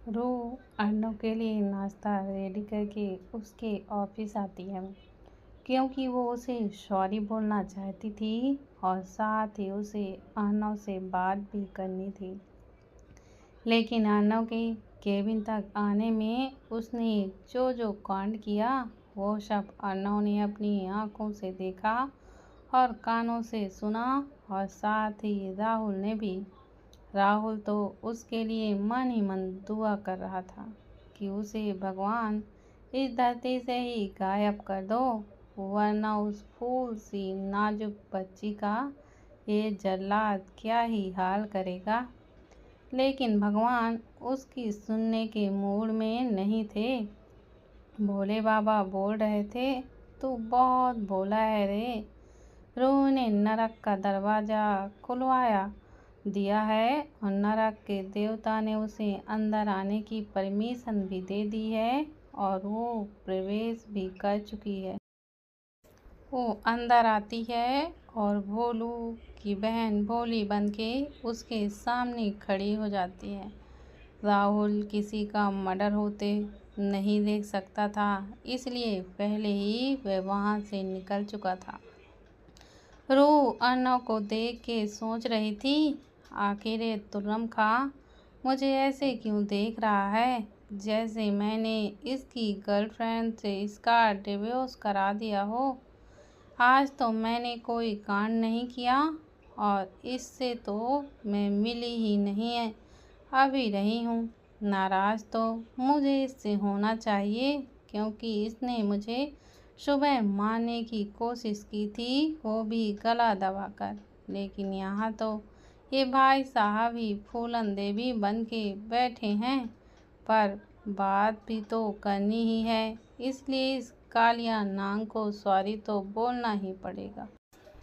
रू अर्नव के लिए नाश्ता रेडी करके उसके ऑफिस आती है क्योंकि वो उसे सॉरी बोलना चाहती थी और साथ ही उसे अर्नव से बात भी करनी थी। लेकिन अर्नव के केबिन तक आने में उसने जो जो कांड किया वो सब अर्नव ने अपनी आंखों से देखा और कानों से सुना, और साथ ही राहुल ने भी। राहुल तो उसके लिए मन ही मन दुआ कर रहा था कि उसे भगवान इस धरती से ही गायब कर दो, वरना उस फूल सी नाजुक बच्ची का ये जल्लाद क्या ही हाल करेगा। लेकिन भगवान उसकी सुनने के मूड में नहीं थे। भोले बाबा बोल रहे थे, तू बहुत भोला है रे। रूह ने नरक का दरवाज़ा खुलवाया दिया है और नरक के देवता ने उसे अंदर आने की परमिशन भी दे दी है और वो प्रवेश भी कर चुकी है। वो अंदर आती है और भोलू की बहन भोली बनके उसके सामने खड़ी हो जाती है। राहुल किसी का मर्डर होते नहीं देख सकता था, इसलिए पहले ही वह वहाँ से निकल चुका था। रूह अर्नव को देख के सोच रही थी, आखिर ये तुर्रम खां मुझे ऐसे क्यों देख रहा है, जैसे मैंने इसकी गर्लफ्रेंड से इसका डिवोर्स करा दिया हो। आज तो मैंने कोई कांड नहीं किया और इससे तो मैं मिली ही नहीं है, अभी रही हूँ। नाराज़ तो मुझे इससे होना चाहिए क्योंकि इसने मुझे सुबह मारने की कोशिश की थी, वो भी गला दबाकर। लेकिन यहाँ तो ये भाई साहब ही फूलन देवी बन के बैठे हैं, पर बात भी तो करनी ही है, इसलिए इस कालिया नाग को सॉरी तो बोलना ही पड़ेगा,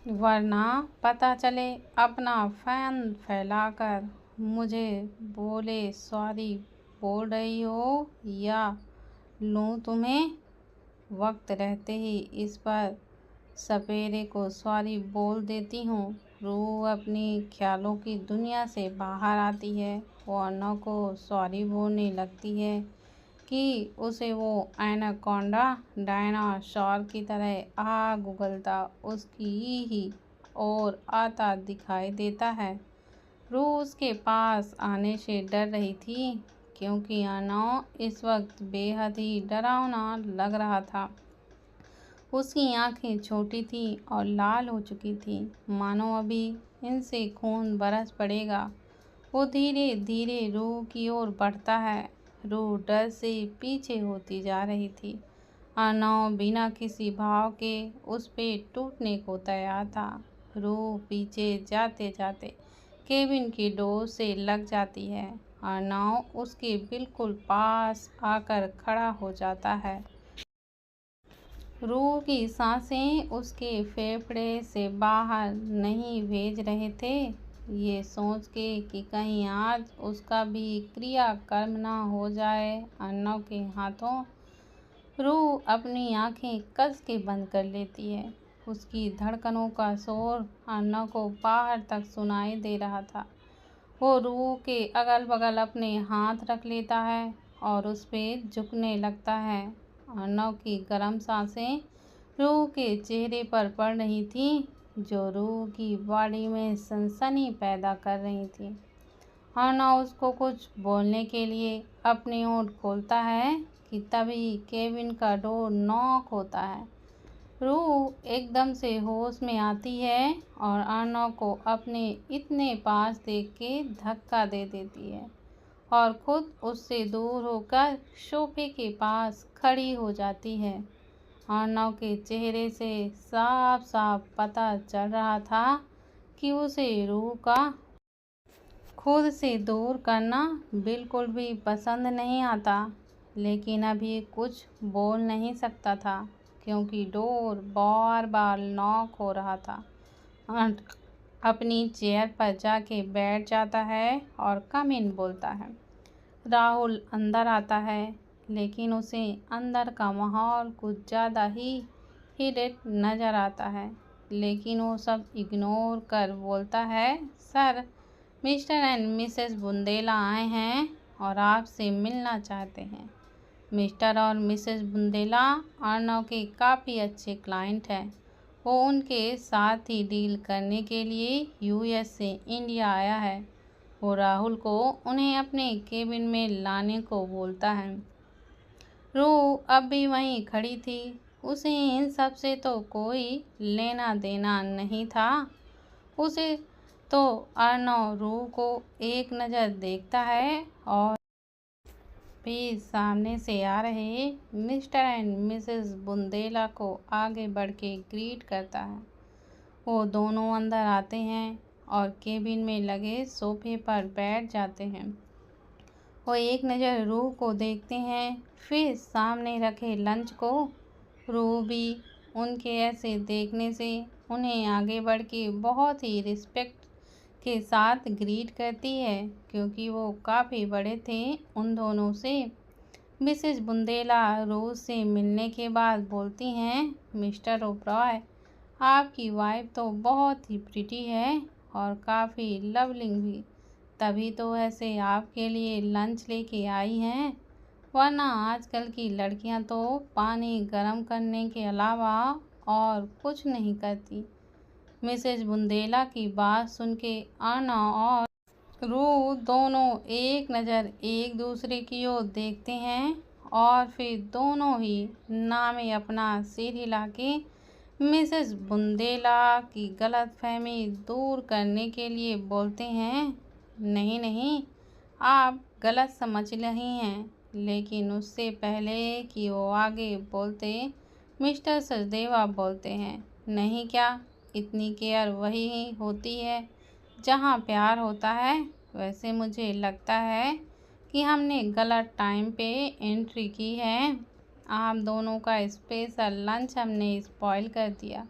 वरना पता चले अपना फैन फैलाकर मुझे बोले सॉरी बोल रही हो या लूँ तुम्हें। वक्त रहते ही इस पर सपेरे को सॉरी बोल देती हूँ। रूह अपनी ख्यालों की दुनिया से बाहर आती है। वो अर्नव को सॉरी बोलने लगती है कि उसे वो एनाकोंडा डायनासोर की तरह आग उगलता उसकी ही ओर आता दिखाई देता है। रूह उसके पास आने से डर रही थी क्योंकि अर्नव इस वक्त बेहद ही डरावना लग रहा था। उसकी आंखें छोटी थी और लाल हो चुकी थी, मानो अभी इनसे खून बरस पड़ेगा। वो धीरे धीरे रूह की ओर बढ़ता है। रूह डर से पीछे होती जा रही थी। अर्नव बिना किसी भाव के उस पे टूटने को तैयार था। रूह पीछे जाते जाते केबिन की डोर से लग जाती है। अर्नव उसके बिल्कुल पास आकर खड़ा हो जाता है। रूह की सांसें उसके फेफड़े से बाहर नहीं भेज रहे थे, ये सोच के कि कहीं आज उसका भी क्रियाकर्म न हो जाए अर्नव के हाथों। रूह अपनी आंखें कस के बंद कर लेती है। उसकी धड़कनों का शोर अर्नव को बाहर तक सुनाई दे रहा था। वो रूह के अगल बगल अपने हाथ रख लेता है और उस पे झुकने लगता है। अर्नव की गर्म सांसें रूह के चेहरे पर पड़ रही थीं, जो रूह की बॉडी में सनसनी पैदा कर रही थी। अर्नव उसको कुछ बोलने के लिए अपनी ओठ खोलता है कि तभी केबिन का डोर नॉक होता है। रूह एकदम से होश में आती है और अर्नव को अपने इतने पास देख के धक्का दे देती है और खुद उससे दूर होकर सोफे के पास खड़ी हो जाती है। अर्नव के चेहरे से साफ साफ पता चल रहा था कि उसे रूह का खुद से दूर करना बिल्कुल भी पसंद नहीं आता, लेकिन अभी कुछ बोल नहीं सकता था क्योंकि डोर बार बार नॉक हो रहा था। अपनी चेयर पर जाके बैठ जाता है और कम इन बोलता है। राहुल अंदर आता है, लेकिन उसे अंदर का माहौल कुछ ज़्यादा ही हिडेट नज़र आता है, लेकिन वो सब इग्नोर कर बोलता है, sir mister and Mrs Bundela आए हैं और आपसे मिलना चाहते हैं। मिस्टर और मिसेस बुंदेला अर्नव के काफ़ी अच्छे क्लाइंट हैं। वो उनके साथ ही डील करने के लिए यूएस से इंडिया आया है। वो राहुल को उन्हें अपने केबिन में लाने को बोलता है। रूह अब भी वहीं खड़ी थी। उसे इन सब से तो कोई लेना देना नहीं था। उसे तो अर्नव रूह को एक नज़र देखता है और फिर सामने से आ रहे मिस्टर एंड मिसेस बुंदेला को आगे बढ़ के ग्रीट करता है। वो दोनों अंदर आते हैं और केबिन में लगे सोफे पर बैठ जाते हैं। वो एक नज़र रूह को देखते हैं, फिर सामने रखे लंच को। रूह भी उनके ऐसे देखने से उन्हें आगे बढ़ के बहुत ही रिस्पेक्ट के साथ ग्रीट करती है, क्योंकि वो काफ़ी बड़े थे उन दोनों से। मिसेस बुंदेला रूह से मिलने के बाद बोलती हैं, मिस्टर ओबरॉय, आपकी वाइफ तो बहुत ही प्रिटी है और काफ़ी लवलिंग भी, तभी तो ऐसे आपके लिए लंच लेके आई हैं, वरना आजकल की लड़कियां तो पानी गर्म करने के अलावा और कुछ नहीं करती। मिसेस बुंदेला की बात सुन के अर्नव और रूह दोनों एक नज़र एक दूसरे की ओर देखते हैं और फिर दोनों ही नामे अपना सिर हिला के मिसेस बुंदेला की गलतफहमी दूर करने के लिए बोलते हैं, नहीं नहीं, आप गलत समझ रही हैं। लेकिन उससे पहले कि वो आगे बोलते, मिस्टर सचदेवा बोलते हैं, नहीं क्या, इतनी केयर वही होती है जहाँ प्यार होता है। वैसे मुझे लगता है कि हमने गलत टाइम पे एंट्री की है। आप दोनों का स्पेशल लंच हमने स्पॉइल कर दिया।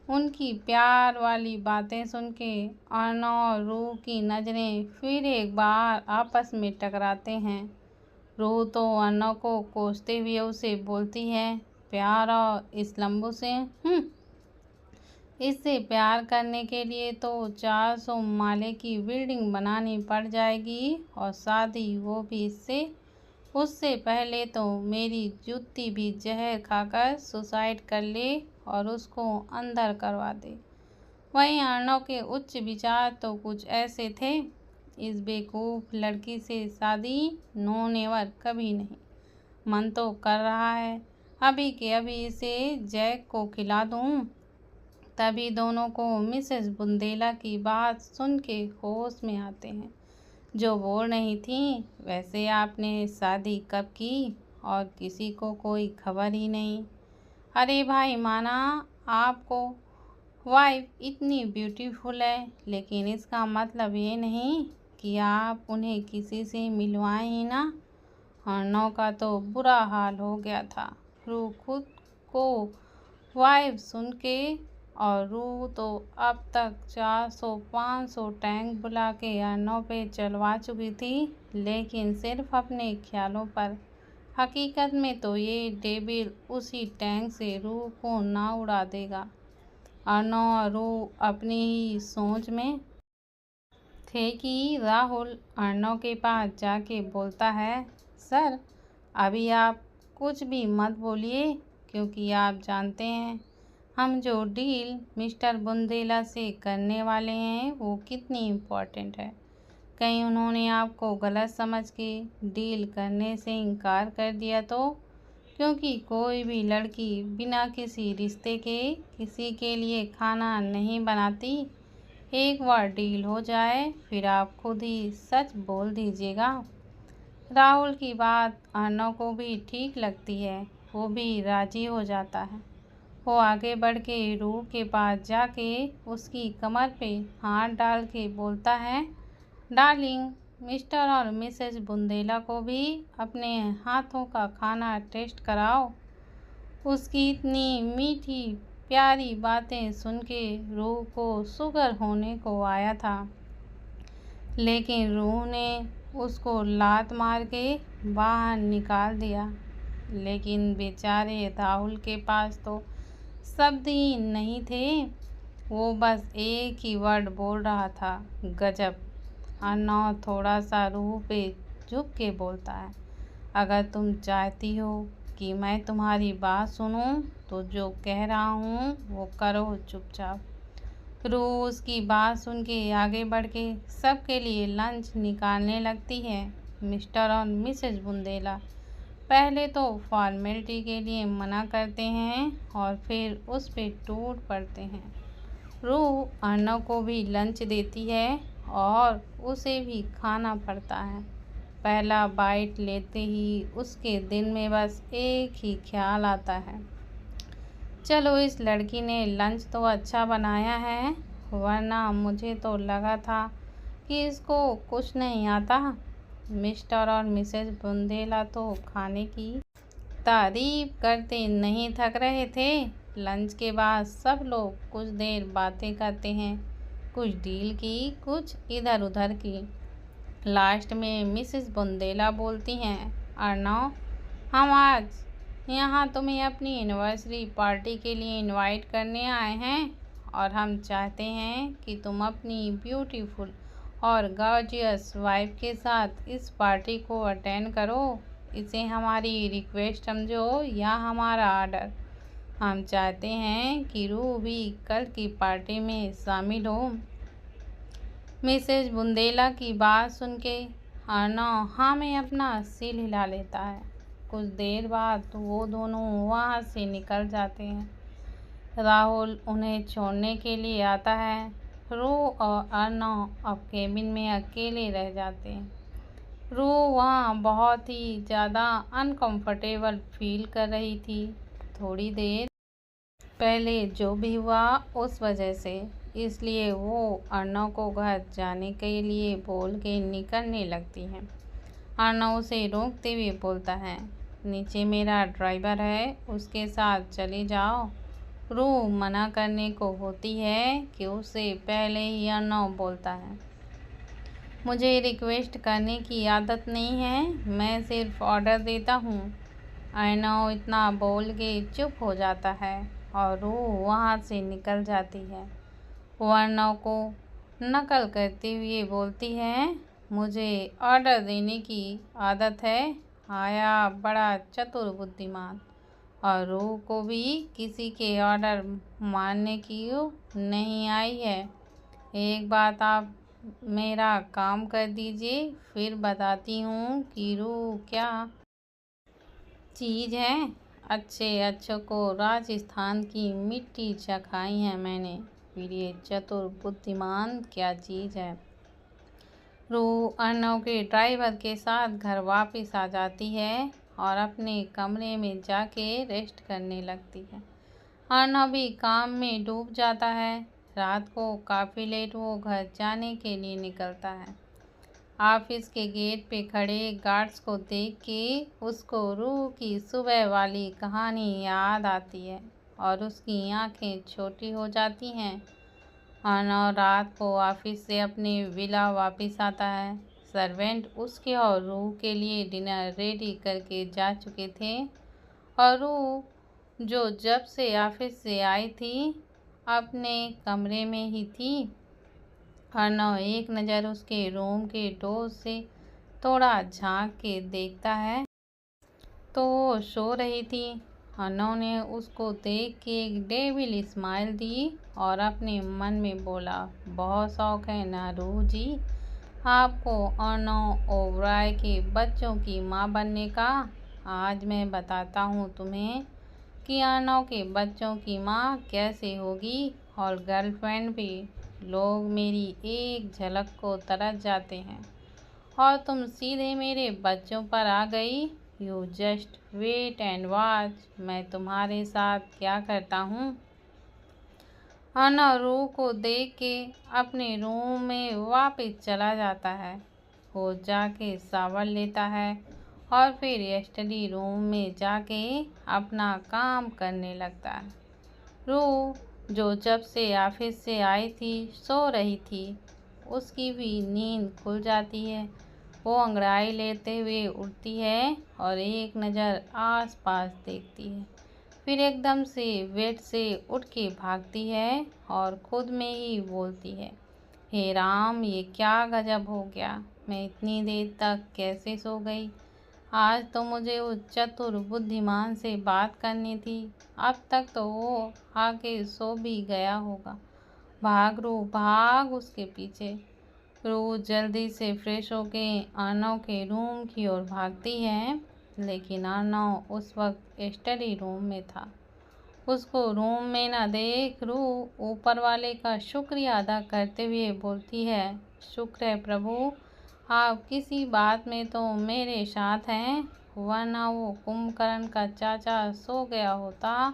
उनकी प्यार वाली बातें सुन के अर्नव और रूह की नज़रें फिर एक बार आपस में टकराते हैं। रूह तो अर्नव को कोसते हुए उसे बोलती है, प्यार और इस लंबू से इससे प्यार करने के लिए तो 400 माले की बिल्डिंग बनानी पड़ जाएगी और शादी वो भी इससे। उससे पहले तो मेरी जूती भी जहर खाकर सुसाइड कर ले और उसको अंदर करवा दे। वहीं अर्नव के उच्च विचार तो कुछ ऐसे थे, इस बेवकूफ़ लड़की से शादी नो नेवर, कभी नहीं। मन तो कर रहा है अभी के अभी इसे जैक को खिला दूं। तभी दोनों को मिसेस बुंदेला की बात सुन के होश में आते हैं, जो बोल नहीं थी, वैसे आपने शादी कब की और किसी को कोई खबर ही नहीं। अरे भाई माना आपको वाइफ इतनी ब्यूटीफुल है, लेकिन इसका मतलब ये नहीं कि आप उन्हें किसी से मिलवाएं ही ना। अर्नव का तो बुरा हाल हो गया था। रूह खुद को वाइफ सुन के, और रूह तो अब तक 400-500 टैंक बुला के अर्नव पे चलवा चुकी थी, लेकिन सिर्फ अपने ख्यालों पर। हकीकत में तो ये डेविल उसी टैंक से रूह को ना उड़ा देगा। अर्नव और रूह अपनी ही सोच में थे कि राहुल अर्नव के पास जाके बोलता है, सर अभी आप कुछ भी मत बोलिए, क्योंकि आप जानते हैं हम जो डील मिस्टर बुंदेला से करने वाले हैं वो कितनी इम्पोर्टेंट है। कहीं उन्होंने आपको गलत समझ के डील करने से इनकार कर दिया तो, क्योंकि कोई भी लड़की बिना किसी रिश्ते के किसी के लिए खाना नहीं बनाती। एक बार डील हो जाए फिर आप खुद ही सच बोल दीजिएगा। राहुल की बात अर्नव को भी ठीक लगती है, वो भी राजी हो जाता है। वो आगे बढ़ के रूह के पास जाके उसकी कमर पे हाथ डाल के बोलता है, डार्लिंग, मिस्टर और मिसेस बुंदेला को भी अपने हाथों का खाना टेस्ट कराओ। उसकी इतनी मीठी प्यारी बातें सुन के रूह को शुगर होने को आया था, लेकिन रूह ने उसको लात मार के बाहर निकाल दिया। लेकिन बेचारे राहुल के पास तो शब्द ही नहीं थे, वो बस एक ही वर्ड बोल रहा था, गजब। अर्नव थोड़ा सा रूह पे झुक के बोलता है, अगर तुम चाहती हो कि मैं तुम्हारी बात सुनूं तो जो कह रहा हूँ वो करो चुपचाप। रूह उसकी बात सुन के आगे बढ़ के सबके लिए लंच निकालने लगती है। मिस्टर और मिसेस बुंदेला पहले तो फॉर्मेलिटी के लिए मना करते हैं और फिर उस पे टूट पड़ते हैं। रूह अर्नव को भी लंच देती है और उसे भी खाना पड़ता है। पहला बाइट लेते ही उसके दिल में बस एक ही ख्याल आता है, चलो इस लड़की ने लंच तो अच्छा बनाया है, वरना मुझे तो लगा था कि इसको कुछ नहीं आता। मिस्टर और मिसेस बुंदेला तो खाने की तारीफ करते नहीं थक रहे थे। लंच के बाद सब लोग कुछ देर बातें करते हैं, कुछ डील की, कुछ इधर उधर की। लास्ट में मिसेस बुंदेला बोलती हैं, अर्नव, हम आज यहाँ तुम्हें अपनी एनिवर्सरी पार्टी के लिए इनवाइट करने आए हैं और हम चाहते हैं कि तुम अपनी ब्यूटीफुल और गॉर्जियस वाइफ के साथ इस पार्टी को अटेंड करो। इसे हमारी रिक्वेस्ट समझो या हमारा ऑर्डर। हम चाहते हैं कि रूह भी कल की पार्टी में शामिल हो। मिसेस बुंदेला की बात सुन के अर्नव हाँ में अपना सिर हिला लेता है। कुछ देर बाद वो दोनों वहाँ से निकल जाते हैं। राहुल उन्हें छोड़ने के लिए आता है। रूह और अर्नव अब केबिन में अकेले रह जाते हैं। रूह वहाँ बहुत ही ज़्यादा अनकंफर्टेबल फील कर रही थी। थोड़ी देर पहले जो भी हुआ उस वजह से, इसलिए वो अर्नव को घर जाने के लिए बोल के निकलने लगती है। अर्नव उसे रोकते हुए बोलता है, नीचे मेरा ड्राइवर है, उसके साथ चले जाओ। रूह मना करने को होती है कि उससे पहले ही अर्नव बोलता है, मुझे रिक्वेस्ट करने की आदत नहीं है, मैं सिर्फ ऑर्डर देता हूँ। अर्नव इतना बोल के चुप हो जाता है और रूह वहाँ से निकल जाती है। वो अर्नव को नकल करते हुए बोलती है, मुझे ऑर्डर देने की आदत है, आया बड़ा चतुर बुद्धिमान, और रूह को भी किसी के ऑर्डर मानने की नहीं आई है। एक बात आप मेरा काम कर दीजिए, फिर बताती हूँ कि रूह क्या चीज़ है। अच्छों को राजस्थान की मिट्टी चखाई है मैंने, फिर ये चतुर बुद्धिमान क्या चीज़ है। रूह अर्नव के ड्राइवर के साथ घर वापस आ जाती है और अपने कमरे में जाके रेस्ट करने लगती है। अर्नव भी काम में डूब जाता है। रात को काफ़ी लेट वो घर जाने के लिए निकलता है। ऑफिस के गेट पे खड़े गार्ड्स को देख के उसको रूह की सुबह वाली कहानी याद आती है और उसकी आंखें छोटी हो जाती हैं। अर्नव रात को ऑफिस से अपने विला वापस आता है। सर्वेंट उसके और रूह के लिए डिनर रेडी करके जा चुके थे और रूह जो जब से ऑफिस से आई थी अपने कमरे में ही थी। अर्नव एक नज़र उसके रूम के डोर से थोड़ा झांक के देखता है तो वो सो रही थी। अर्नव ने उसको देख के एक डेविल स्माइल दी और अपने मन में बोला, बहुत शौक है ना रूह जी आपको अर्नव ओबराय के बच्चों की माँ बनने का। आज मैं बताता हूँ तुम्हें कि अर्नव के बच्चों की माँ कैसे होगी, और गर्लफ्रेंड भी। लोग मेरी एक झलक को तरस जाते हैं और तुम सीधे मेरे बच्चों पर आ गई। You just wait and watch, मैं तुम्हारे साथ क्या करता हूँ। अर्नव रूह को देख के अपने रूम में वापस चला जाता है। वो जाके शावर लेता है और फिर स्टडी रूम में जाके अपना काम करने लगता है। रूह जो जब से ऑफिस से आई थी सो रही थी, उसकी भी नींद खुल जाती है। वो अंगड़ाई लेते हुए उठती है और एक नज़र आसपास देखती है, फिर एकदम से बेड से उठ के भागती है और खुद में ही बोलती है, हे राम ये क्या गजब हो गया। मैं इतनी देर तक कैसे सो गई? आज तो मुझे उस चतुर बुद्धिमान से बात करनी थी। अब तक तो वो आके सो भी गया होगा। भाग रू भाग उसके पीछे। रू जल्दी से फ्रेश होके अर्नव के रूम की ओर भागती है, लेकिन अर्नव उस वक्त स्टडी रूम में था। उसको रूम में न देख रू ऊपर वाले का शुक्रिया अदा करते हुए बोलती है, शुक्र है प्रभु, आप किसी बात में तो मेरे साथ हैं, वरना वो कुंभकर्ण का चाचा सो गया होता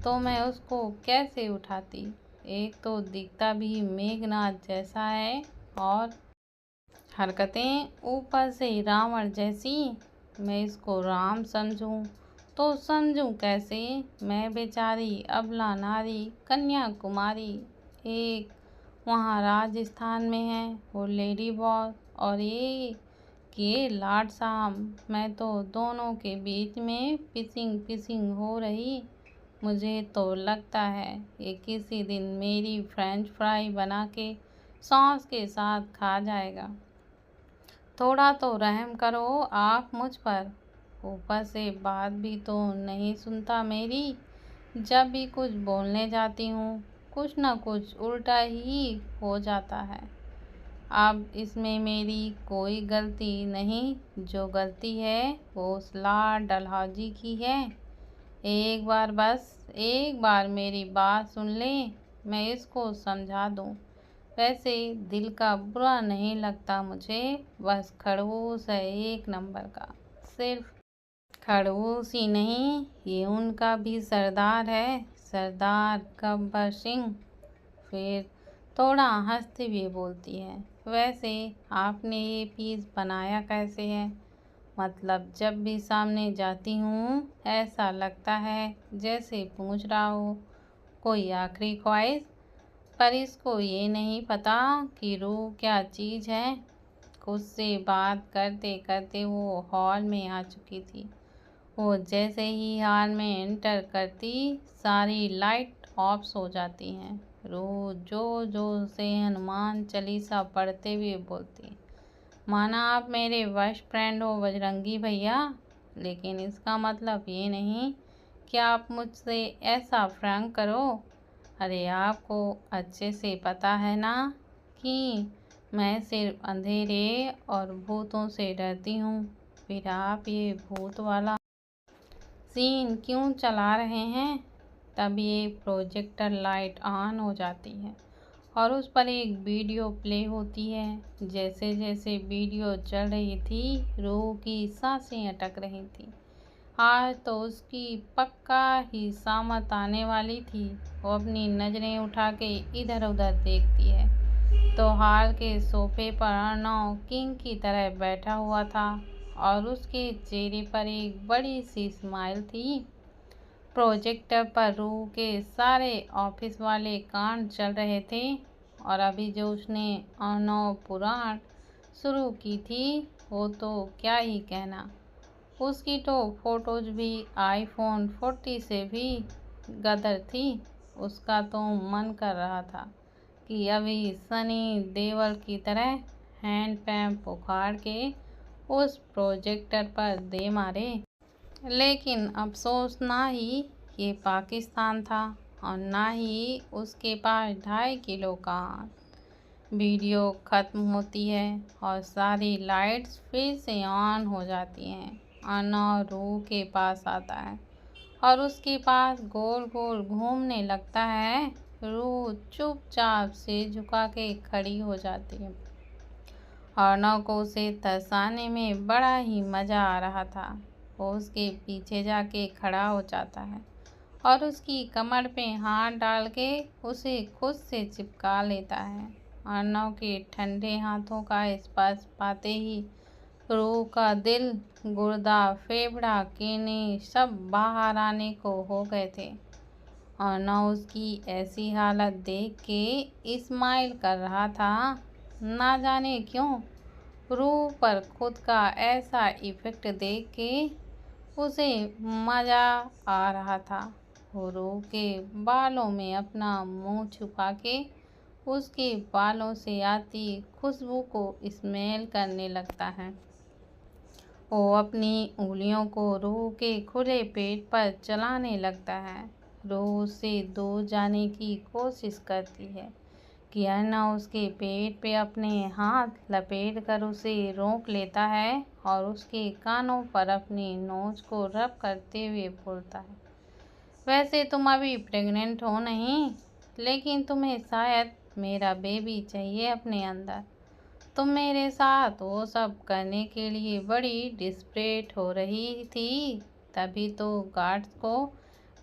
तो मैं उसको कैसे उठाती। एक तो दिखता भी मेघनाथ जैसा है और हरकतें ऊपर से रावण जैसी। मैं इसको राम समझूं तो समझूं कैसे? मैं बेचारी अबला नारी कन्याकुमारी, एक वहाँ राजस्थान में है वो लेडी बॉस, और ये लाड साहब। मैं तो दोनों के बीच में पिसिंग पिसिंग हो रही। मुझे तो लगता है ये किसी दिन मेरी फ्रेंच फ्राई बना के सॉस के साथ खा जाएगा। थोड़ा तो रहम करो आप मुझ पर। ऊपर से बात भी तो नहीं सुनता मेरी। जब भी कुछ बोलने जाती हूँ कुछ न कुछ उल्टा ही हो जाता है। अब इसमें मेरी कोई गलती नहीं। जो गलती है वो उस लाड डलहौजी की है। एक बार, बस एक बार मेरी बात सुन ले, मैं इसको समझा दूँ। वैसे दिल का बुरा नहीं लगता मुझे, बस खड़ूस है एक नंबर का। सिर्फ खड़ूस ही नहीं, ये उनका भी सरदार है, सरदार गब्बर सिंह। फिर थोड़ा हंसते हुए बोलती है, वैसे आपने ये पीस बनाया कैसे है? मतलब जब भी सामने जाती हूँ ऐसा लगता है जैसे पूछ रहा हो कोई आखिरी ख्वाहिश। पर इसको ये नहीं पता कि रूह क्या चीज़ है। खुद से बात करते करते वो हॉल में आ चुकी थी। वो जैसे ही हॉल में एंटर करती सारी लाइट ऑफ हो जाती हैं। रूह जोर जोर से हनुमान चालीसा पढ़ते हुए बोलती, माना आप मेरे बेस्ट फ्रेंड हो बजरंगी भैया, लेकिन इसका मतलब ये नहीं कि आप मुझसे ऐसा फ्रैंक करो। अरे आपको अच्छे से पता है ना कि मैं सिर्फ अंधेरे और भूतों से डरती हूँ। फिर आप ये भूत वाला सीन क्यों चला रहे हैं? तब ये प्रोजेक्टर लाइट ऑन हो जाती है और उस पर एक वीडियो प्ले होती है। जैसे जैसे वीडियो चल रही थी रूह की सांसें अटक रही थी। आज तो उसकी पक्का ही सामत आने वाली थी। वो अपनी नज़रें उठा के इधर उधर देखती है तो हॉल के सोफे पर अर्नव किंग की तरह बैठा हुआ था और उसके चेहरे पर एक बड़ी सी स्माइल थी। प्रोजेक्टर पर रूह के सारे ऑफिस वाले कांड चल रहे थे और अभी जो उसने अर्नव पुराण शुरू की थी वो तो क्या ही कहना। उसकी तो फोटोज भी आईफोन 40 से भी गदर थी। उसका तो मन कर रहा था कि अभी सनी देओल की तरह हैंड पैम्प उखाड़ के उस प्रोजेक्टर पर दे मारे। लेकिन अफसोस ना ही ये पाकिस्तान था और ना ही उसके पास 2.5 किलो का हाथ। वीडियो ख़त्म होती है और सारी लाइट्स फिर से ऑन हो जाती हैं। अर्नव रूह के पास आता है और उसके पास गोल गोल घूमने लगता है। रूह चुपचाप से झुका के खड़ी हो जाती है। अर्नव को उसे तरसाने में बड़ा ही मज़ा आ रहा था। वो उसके पीछे जाके खड़ा हो जाता है और उसकी कमर पे हाथ डाल के उसे खुद से चिपका लेता है। अर्नव के ठंडे हाथों का स्पर्श पाते ही रूह का दिल, गुर्दा, फेफड़ा, किडनी सब बाहर आने को हो गए थे। अर्नव उसकी ऐसी हालत देख के स्माइल कर रहा था। ना जाने क्यों रूह पर खुद का ऐसा इफेक्ट देख के उसे मज़ा आ रहा था। वो रूह के बालों में अपना मुंह छुपा के उसके बालों से आती खुशबू को स्मेल करने लगता है। वो अपनी उंगलियों को रूह के खुले पेट पर चलाने लगता है। रूह उससे दूर जाने की कोशिश करती है कि अर्नव उसके पेट पे अपने हाथ लपेट कर उसे रोक लेता है और उसके कानों पर अपनी नोज को रब करते हुए बोलता है, वैसे तुम अभी प्रेग्नेंट हो नहीं, लेकिन तुम्हें शायद मेरा बेबी चाहिए अपने अंदर। तुम मेरे साथ वो सब करने के लिए बड़ी डिस्परेट हो रही थी, तभी तो गार्ड्स को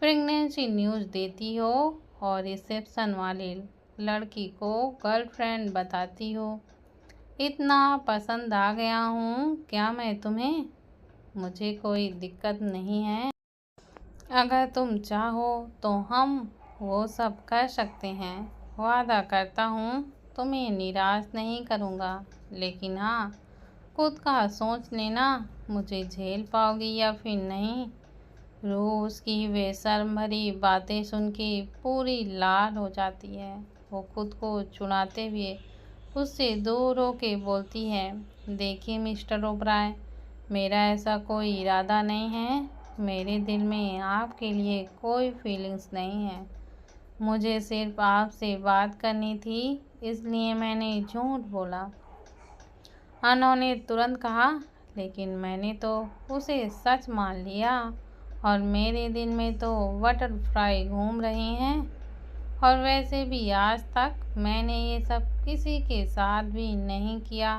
प्रेगनेंसी न्यूज़ देती हो और रिसेप्शन वाले लड़की को गर्लफ्रेंड बताती हो। इतना पसंद आ गया हूँ क्या मैं तुम्हें? मुझे कोई दिक्कत नहीं है। अगर तुम चाहो तो हम वो सब कर सकते हैं। वादा करता हूँ तुम्हें निराश नहीं करूँगा, लेकिन हाँ, खुद का सोच लेना, मुझे झेल पाओगी या फिर नहीं। रूह उसकी बेशर्म भरी बातें सुन के पूरी लाल हो जाती है। वो खुद को चुनाते हुए उससे दूर होके बोलती है, देखिए मिस्टर ओबराय, मेरा ऐसा कोई इरादा नहीं है। मेरे दिल में आपके लिए कोई फीलिंग्स नहीं है। मुझे सिर्फ आपसे बात करनी थी, इसलिए मैंने झूठ बोला। अर्नव ने तुरंत कहा, लेकिन मैंने तो उसे सच मान लिया और मेरे दिल में तो बटरफ्लाई घूम रही हैं। और वैसे भी आज तक मैंने ये सब किसी के साथ भी नहीं किया,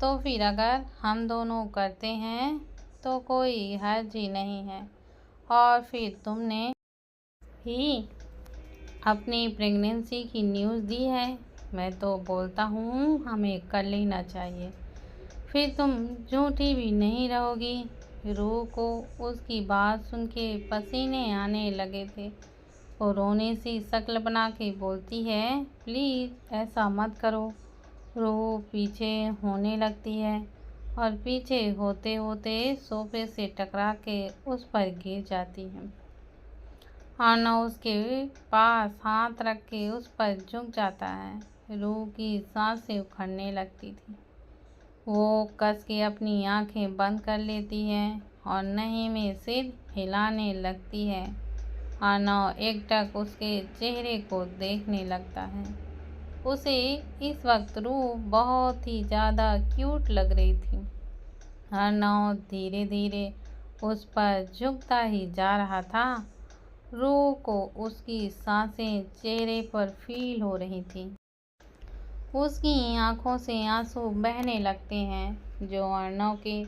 तो फिर अगर हम दोनों करते हैं तो कोई हर्ज ही नहीं है। और फिर तुमने ही अपनी प्रेगनेंसी की न्यूज़ दी है, मैं तो बोलता हूँ हमें कर लेना चाहिए, फिर तुम झूठी भी नहीं रहोगी। रूह को उसकी बात सुन के पसीने आने लगे थे। वो रोने सी शक्ल बना के बोलती है, प्लीज़ ऐसा मत करो। रूह पीछे होने लगती है और पीछे होते होते सोफे से टकरा के उस पर गिर जाती है। अर्नव उसके पास हाथ रख के उस पर झुक जाता है। रूह की सांसें उखड़ने लगती थी। वो कस के अपनी आंखें बंद कर लेती है और नहीं में सिर हिलाने लगती है। अर्नव एकटक उसके चेहरे को देखने लगता है। उसे इस वक्त रूह बहुत ही ज़्यादा क्यूट लग रही थी। अर्नव धीरे धीरे उस पर झुकता ही जा रहा था। रूह को उसकी सांसें चेहरे पर फील हो रही थी। उसकी आंखों से आंसू बहने लगते हैं, जो अर्नव के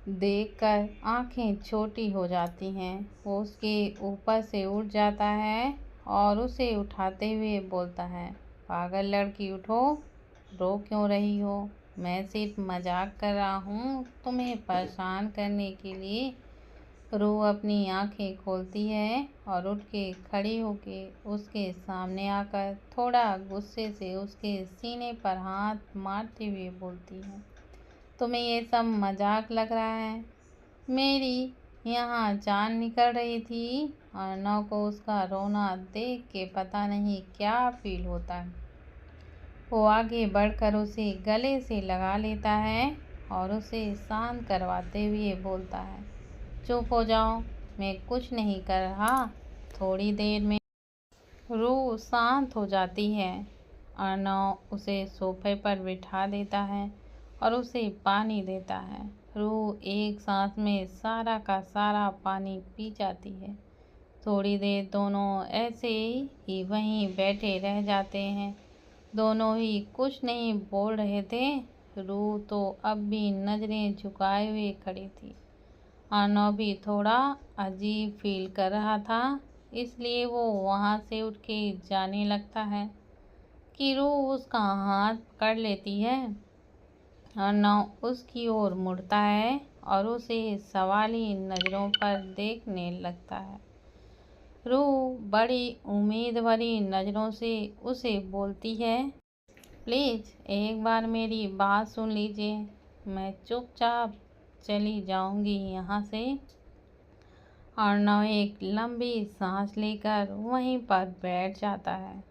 देखकर आंखें छोटी हो जाती हैं। वो उसके ऊपर से उठ जाता है और उसे उठाते हुए बोलता है, पागल लड़की उठो, रो क्यों रही हो? मैं सिर्फ मजाक कर रहा हूँ तुम्हें परेशान करने के लिए। रूह अपनी आंखें खोलती है और उठ के खड़ी होके उसके सामने आकर थोड़ा गुस्से से उसके सीने पर हाथ मारते हुए बोलती है, तुम्हें ये सब मजाक लग रहा है? मेरी यहाँ जान निकल रही थी। अर्नव को उसका रोना देख के पता नहीं क्या फील होता है। वो आगे बढ़कर उसे गले से लगा लेता है और उसे शांत करवाते हुए बोलता है, चुप हो जाओ, मैं कुछ नहीं कर रहा। थोड़ी देर में रूह शांत हो जाती है। अर्नव उसे सोफे पर बिठा देता है और उसे पानी देता है। रूह एक सांस में सारा का सारा पानी पी जाती है। थोड़ी देर दोनों ऐसे ही वहीं बैठे रह जाते हैं। दोनों ही कुछ नहीं बोल रहे थे। रूह तो अब भी नज़रें झुकाए हुए खड़ी थी। अर्नव भी थोड़ा अजीब फील कर रहा था, इसलिए वो वहाँ से उठ के जाने लगता है कि रूह उसका हाथ पकड़ लेती है। अर्नव उसकी ओर मुड़ता है और उसे सवाली नज़रों पर देखने लगता है। रूह बड़ी उम्मीद भरी नज़रों से उसे बोलती है, प्लीज़ एक बार मेरी बात सुन लीजिए, मैं चुपचाप चली जाऊंगी यहाँ से। अर्नव एक लंबी सांस लेकर वहीं पर बैठ जाता है।